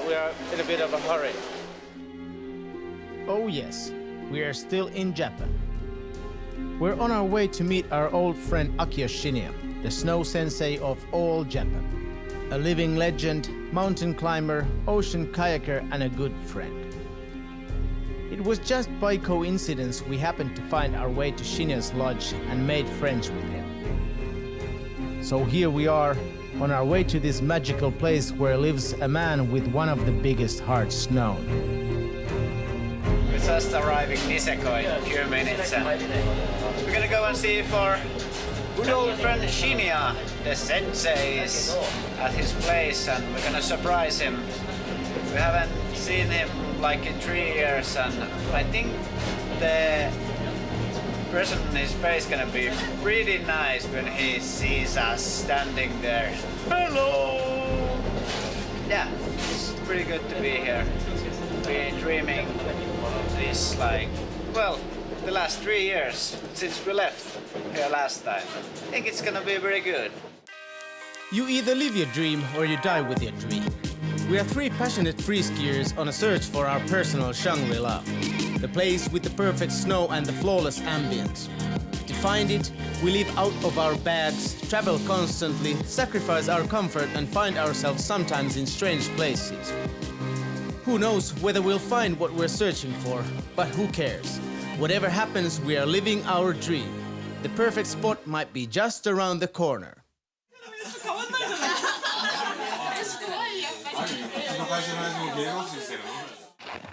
we are in a bit of a hurry. Oh yes, we are still in Japan. We're on our way to meet our old friend Akio Shinya, the snow sensei of all Japan. A living legend, mountain climber, ocean kayaker, and a good friend. It was just by coincidence we happened to find our way to Shinya's lodge and made friends with him. So here we are, on our way to this magical place where lives a man with one of the biggest hearts known. We're just arriving Niseko in a few minutes and we're gonna go and see if our good old friend Shinya, the sensei, is at his place and we're gonna surprise him. We haven't seen him like in 3 years and I think the person in his face is gonna be pretty nice when he sees us standing there. Hello! Yeah, it's pretty good to be here. Been dreaming of this the last 3 years since we left here last time. I think it's gonna be very good. You either live your dream or you die with your dream. We are 3 passionate free skiers on a search for our personal Shangri-La, the place with the perfect snow and the flawless ambience. To find it, we live out of our bags, travel constantly, sacrifice our comfort and find ourselves sometimes in strange places. Who knows whether we'll find what we're searching for, but who cares? Whatever happens, we are living our dream. The perfect spot might be just around the corner.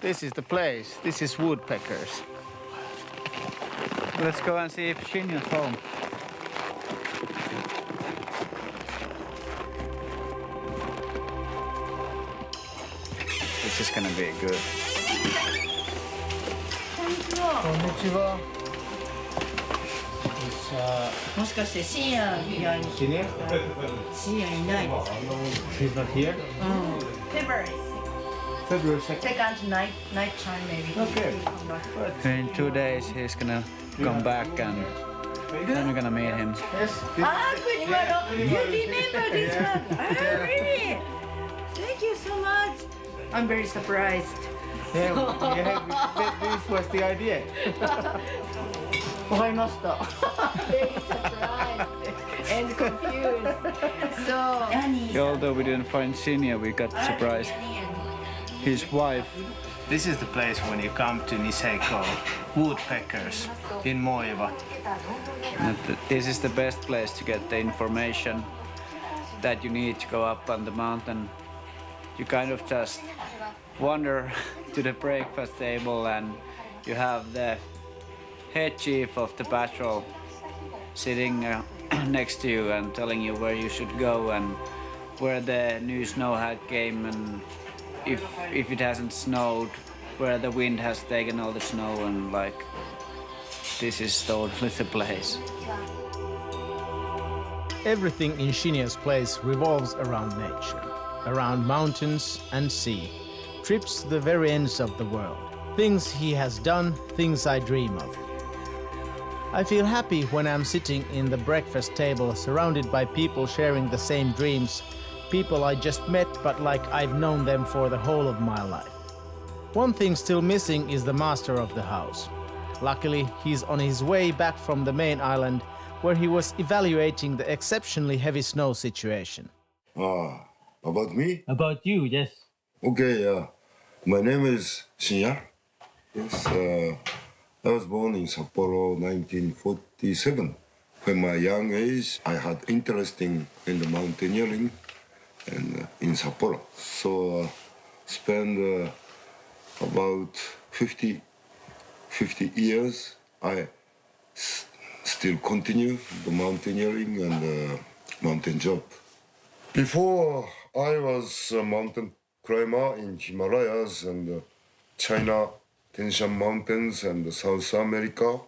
This is the place. This is Woodpeckers. Let's go and see if Shinya's home. This is gonna be good. Konnichiwa. もしかして深夜以外に深夜いないです。She's not here? February February 2nd. second night time maybe. Okay. In 2 days he's gonna come back and then we're gonna meet him. Yes. Kunimaro, you remember this one? Really? Thank you so much. I'm very surprised. Yeah, this was the idea. わかりました。Very surprised and confused. So, Although we didn't find Shinya, we got surprised. His wife. This is the place when you come to Niseko, Woodpeckers in Moiva. This is the best place to get the information that you need to go up on the mountain. You kind of just wander to the breakfast table and you have the head chief of the patrol sitting next to you and telling you where you should go and where the new snow had came and if it hasn't snowed, where the wind has taken all the snow and this is totally the place. Everything in Shinya's place revolves around nature, around mountains and sea, trips to the very ends of the world, things he has done, things I dream of. I feel happy when I'm sitting in the breakfast table surrounded by people sharing the same dreams, people I just met but like I've known them for the whole of my life. One thing still missing is the master of the house. Luckily, he's on his way back from the main island where he was evaluating the exceptionally heavy snow situation. About me? About you, yes. Okay, my name is Shinya. Yes, I was born in Sapporo 1947. From my young age, I had interest in the mountaineering and in Sapporo. So spent about 50 years. I still continue the mountaineering and mountain job. Before, I was a mountain climber in Himalayas and China, Tianshan Mountains and South America,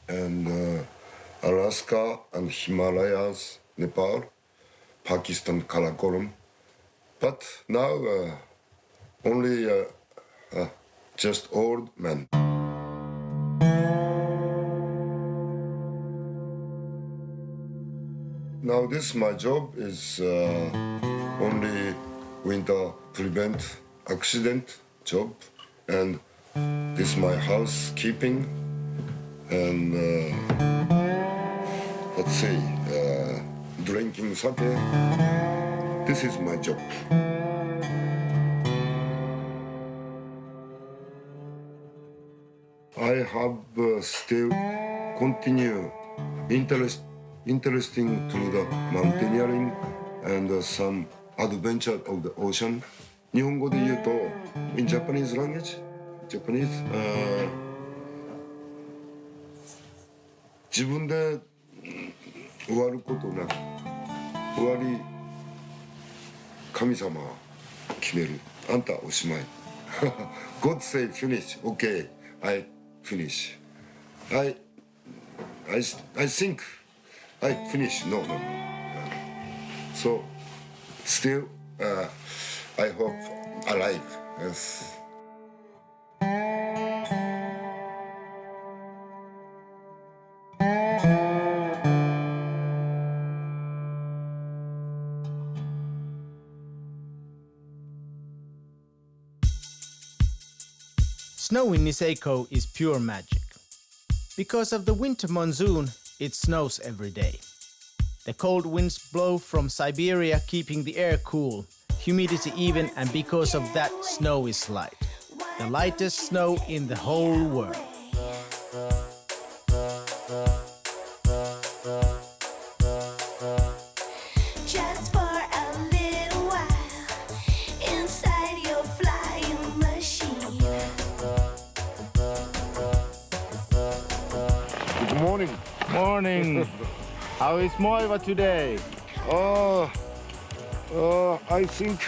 and Alaska and Himalayas, Nepal, Pakistan, Karakoram. But now, only just old man. Now this my job is only winter prevent accident job, and this is my housekeeping, and let's say drinking sake. This is my job. I have still continue interesting to the mountaineering and some adventure of the ocean. 日本語で言うと in Japanese language, Japanese 自分で終わることなく終わり神様決めるあんたおしまいGod say finish, okay, I finish. I think I finish. No. So still, I hope alive. Yes. Snow in Niseko is pure magic. Because of the winter monsoon, it snows every day. The cold winds blow from Siberia, keeping the air cool, humidity even, and because of that, snow is light. The lightest snow in the whole world. Just for a little while, inside your flying machine. Good morning. Morning! How is Moiva today? I think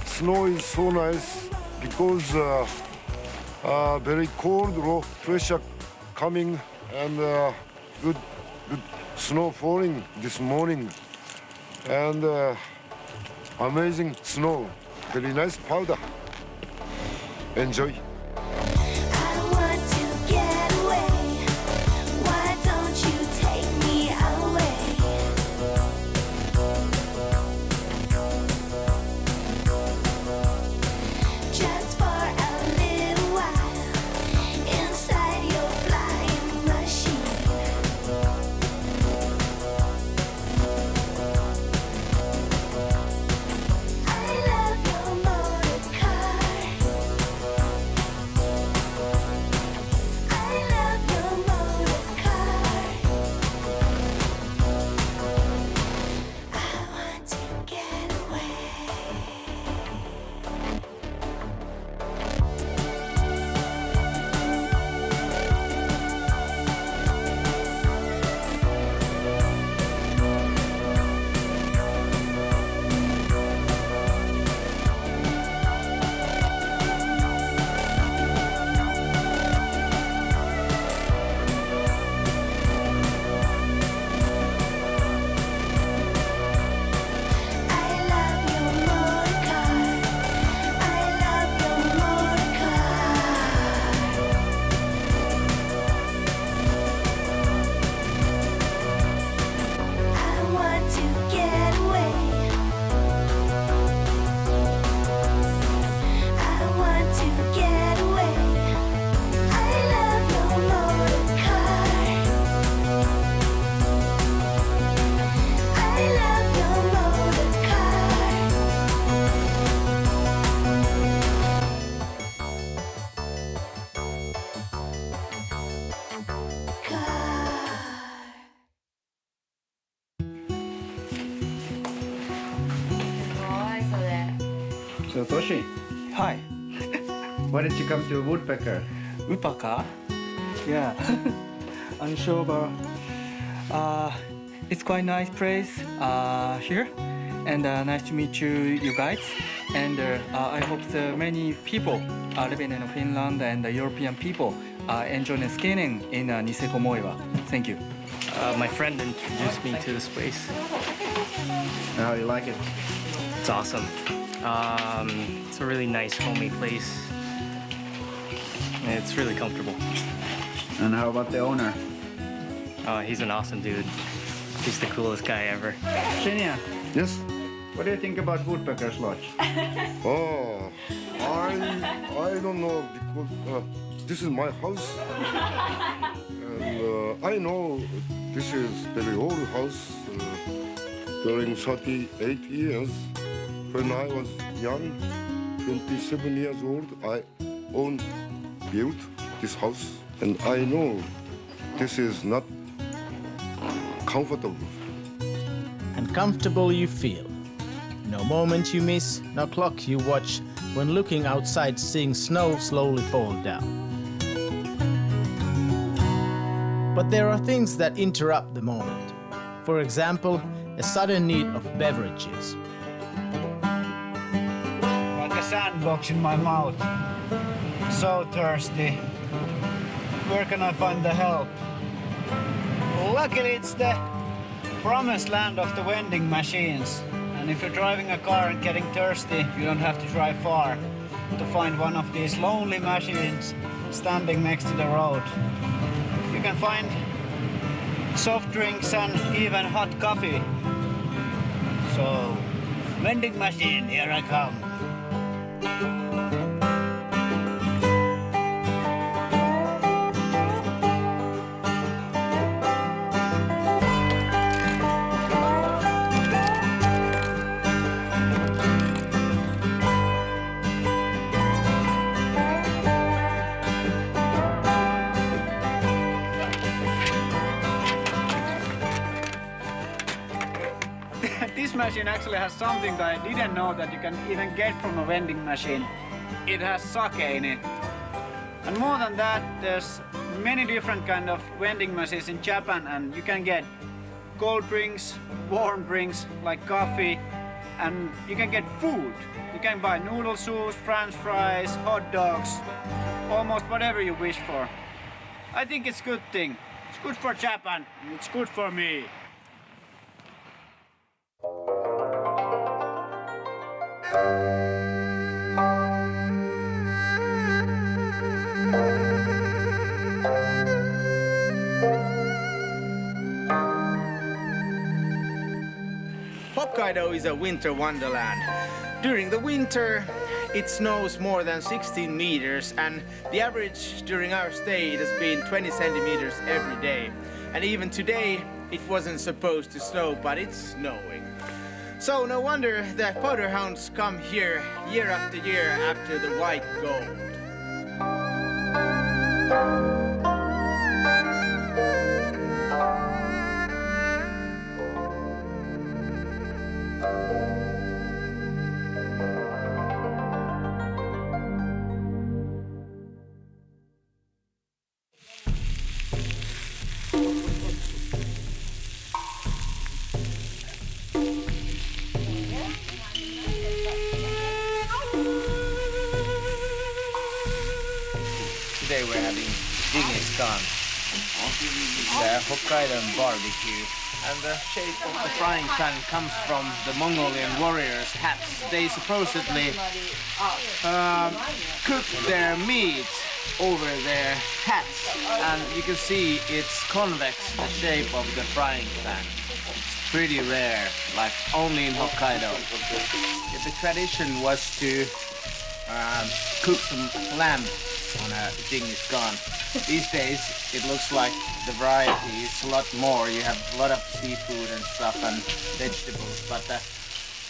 snow is so nice because very cold, low pressure coming and good snow falling this morning and amazing snow, very nice powder. Enjoy. I want to get away. Why don't you take me away? Just for a little while, inside your flying machine. I love your motor car. I love your motor car. I want to get away. I love your motor car. I love your motor car. I want to get away. I want to get away. I love your motor car. I love your motor car. So Toshi, Hi, why did you come to Woodpecker? Woodpecker. Yeah, I'm sure, but it's quite nice place here, and nice to meet you guys. And I hope the many people living in Finland and the European people enjoying skiing in Niseko Moiva. Thank you. My friend introduced me to this place. How you like it? It's awesome. It's a really nice, homey place. It's really comfortable. And how about the owner? He's an awesome dude. He's the coolest guy ever. Shinya, Yes. What do you think about Woodpeckers Lodge? Oh, I don't know because this is my house, and I know this is very old house. During 38 years, when I was young, 27 years old, I built this house, and I know this is not comfortable. And comfortable you feel. No moment you miss, no clock you watch when looking outside seeing snow slowly fall down. But there are things that interrupt the moment. For example, a sudden need of beverages. Like a sandbox in my mouth. So thirsty. Where can I find the help? Luckily it's the promised land of the vending machines. And if you're driving a car and getting thirsty, you don't have to drive far to find one of these lonely machines standing next to the road. You can find soft drinks and even hot coffee. So, vending machine, here I come. This machine actually has something that I didn't know that you can even get from a vending machine. It has sake in it. And more than that, there's many different kind of vending machines in Japan, and you can get cold drinks, warm drinks like coffee, and you can get food. You can buy noodle soups, french fries, hot dogs, almost whatever you wish for. I think it's a good thing. It's good for Japan, and it's good for me. Hokkaido is a winter wonderland. During the winter, it snows more than 16 meters, and the average during our stay has been 20 centimeters every day. And even today, it wasn't supposed to snow, but it's snowing. So no wonder that powderhounds come here year after year after the white gold. Today we're having jan-erik. It's a Hokkaido barbecue, and the shape of the frying pan comes from the Mongolian warriors' hats. They supposedly cook their meat over their hats, and you can see it's convex, the shape of the frying pan. It's pretty rare, like only in Hokkaido. The tradition was to cook some lamb on a jan-erik. These days it looks like the variety is a lot more. You have a lot of seafood and stuff and vegetables, but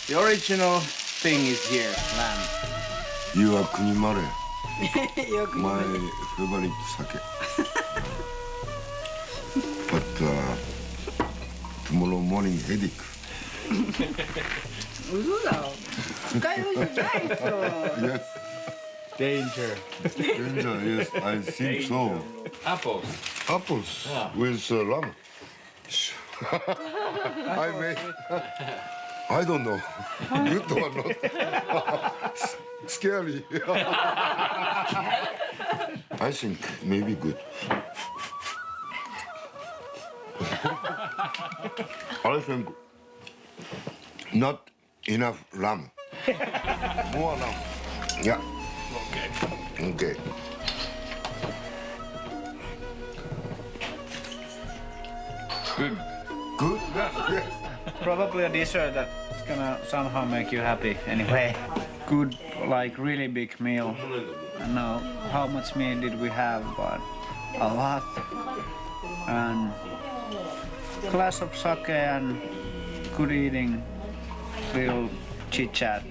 the original thing is here, lamb. You are kunimare, my favorite sake. But tomorrow morning headache. 嘘だよ。使い物じゃないでしょ。 Yes. Danger. Danger, yes, I think so. Apples. Apples with lamb. I made. I don't know. Good or not. Scary. I think maybe good. I think not enough lamb. More lamb. Yeah. Okay. Good. Good? Yes. Probably a dessert that's gonna somehow make you happy anyway. Good, like really big meal. I don't know how much meat did we have, but a lot. And glass of sake and good eating, little chit chat,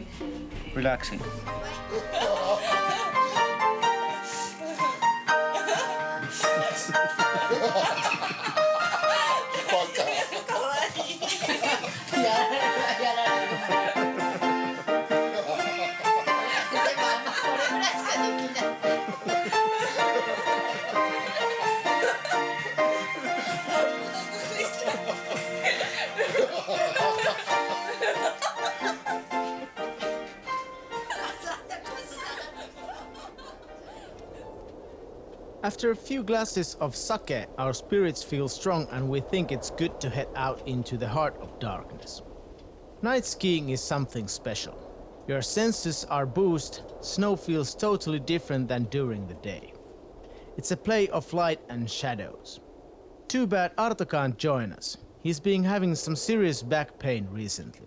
relaxing. After a few glasses of sake, our spirits feel strong and we think it's good to head out into the heart of darkness. Night skiing is something special. Your senses are boosted, snow feels totally different than during the day. It's a play of light and shadows. Too bad Arto can't join us. He's been having some serious back pain recently.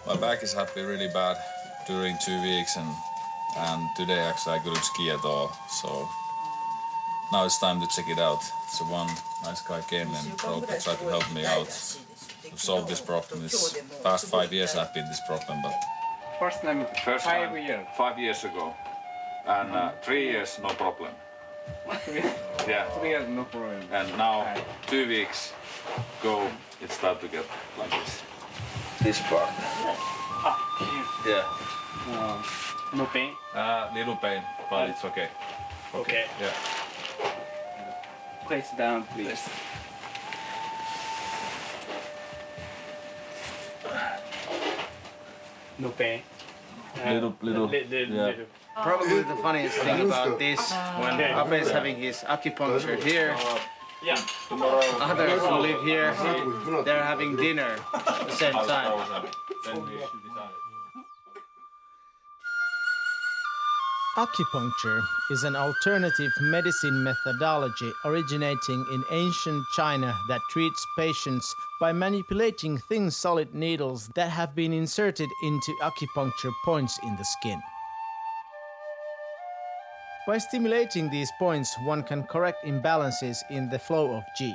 My back is happy really bad during 2 weeks and today actually I couldn't ski at all, so now it's time to check it out. So one nice guy came and tried to help me out to solve this problem. It's past 5 years I've been this problem, but First time 5 years ago, and 3 years no problem. Yeah. 3 years no problem. And now 2 weeks go, it start to get like this. This part. Yeah. No pain? Little pain, but it's okay. Okay. Yeah. Place down, please. No pain. Little. Yeah. Probably the funniest thing about this, when Abe is having his acupuncture here, others who live here, they're having dinner at the same time. Acupuncture is an alternative medicine methodology originating in ancient China that treats patients by manipulating thin solid needles that have been inserted into acupuncture points in the skin. By stimulating these points, one can correct imbalances in the flow of qi,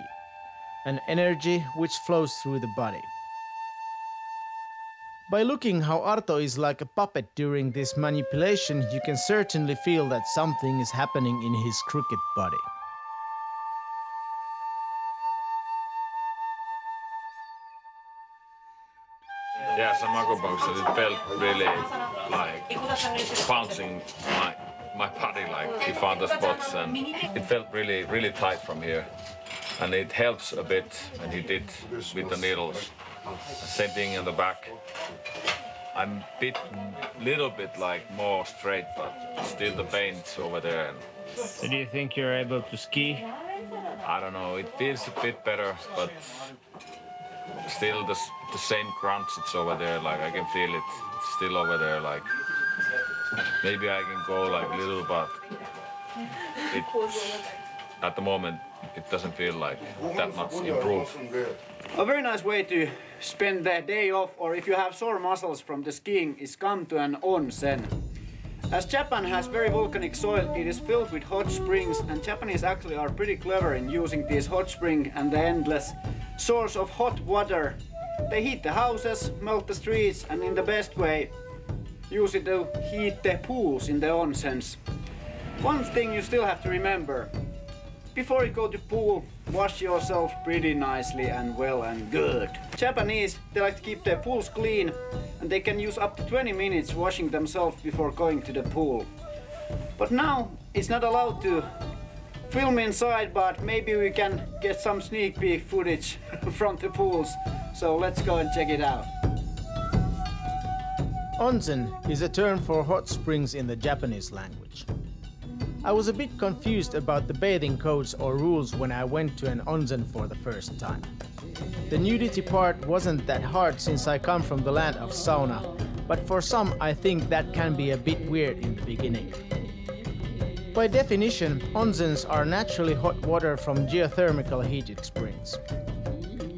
an energy which flows through the body. By looking how Arto is like a puppet during this manipulation, you can certainly feel that something is happening in his crooked body. Yeah, some acupuncture, it felt really like bouncing my body, like he found the spots, and it felt really tight from here. And it helps a bit when he did with the needles. Same thing in the back. I'm little bit like more straight, but still the pain's over there. So do you think you're able to ski? I don't know, it feels a bit better, but still the same crunch, it's over there, like I can feel it, it's still over there, like maybe I can go like little, but at the moment it doesn't feel like that much improved. A very nice way to spend the day off, or if you have sore muscles from the skiing, is come to an onsen. As Japan has very volcanic soil, it is filled with hot springs, and Japanese actually are pretty clever in using these hot springs and the endless source of hot water. They heat the houses, melt the streets, and in the best way, use it to heat the pools in the onsens. One thing you still have to remember: before you go to pool, wash yourself pretty nicely and well and good. Japanese, they like to keep their pools clean, and they can use up to 20 minutes washing themselves before going to the pool. But now it's not allowed to film inside, but maybe we can get some sneak peek footage from the pools. So let's go and check it out. Onsen is a term for hot springs in the Japanese language. I was a bit confused about the bathing codes or rules when I went to an onsen for the first time. The nudity part wasn't that hard since I come from the land of sauna, but for some I think that can be a bit weird in the beginning. By definition, onsens are naturally hot water from geothermal heated springs.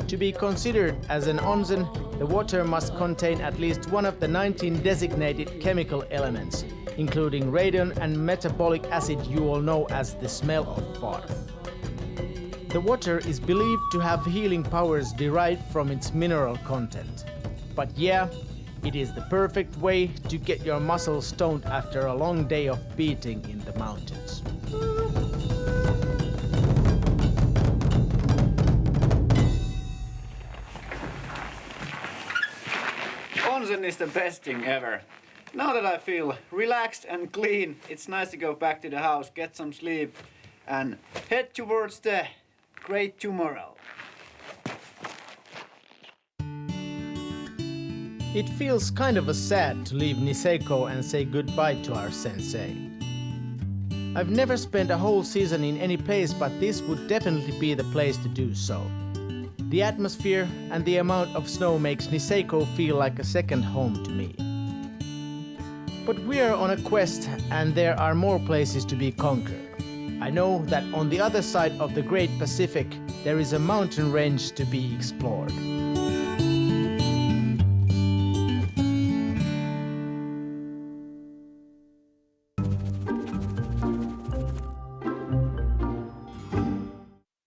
To be considered as an onsen, the water must contain at least one of the 19 designated chemical elements, including radon and metabolic acid you all know as the smell of fart. The water is believed to have healing powers derived from its mineral content. But yeah, it is the perfect way to get your muscles stoned after a long day of beating in the mountains. Onsen is the best thing ever. Now that I feel relaxed and clean, it's nice to go back to the house, get some sleep, and head towards the great tomorrow. It feels kind of sad to leave Niseko and say goodbye to our sensei. I've never spent a whole season in any place, but this would definitely be the place to do so. The atmosphere and the amount of snow makes Niseko feel like a second home to me. But we are on a quest and there are more places to be conquered. I know that on the other side of the Great Pacific there is a mountain range to be explored.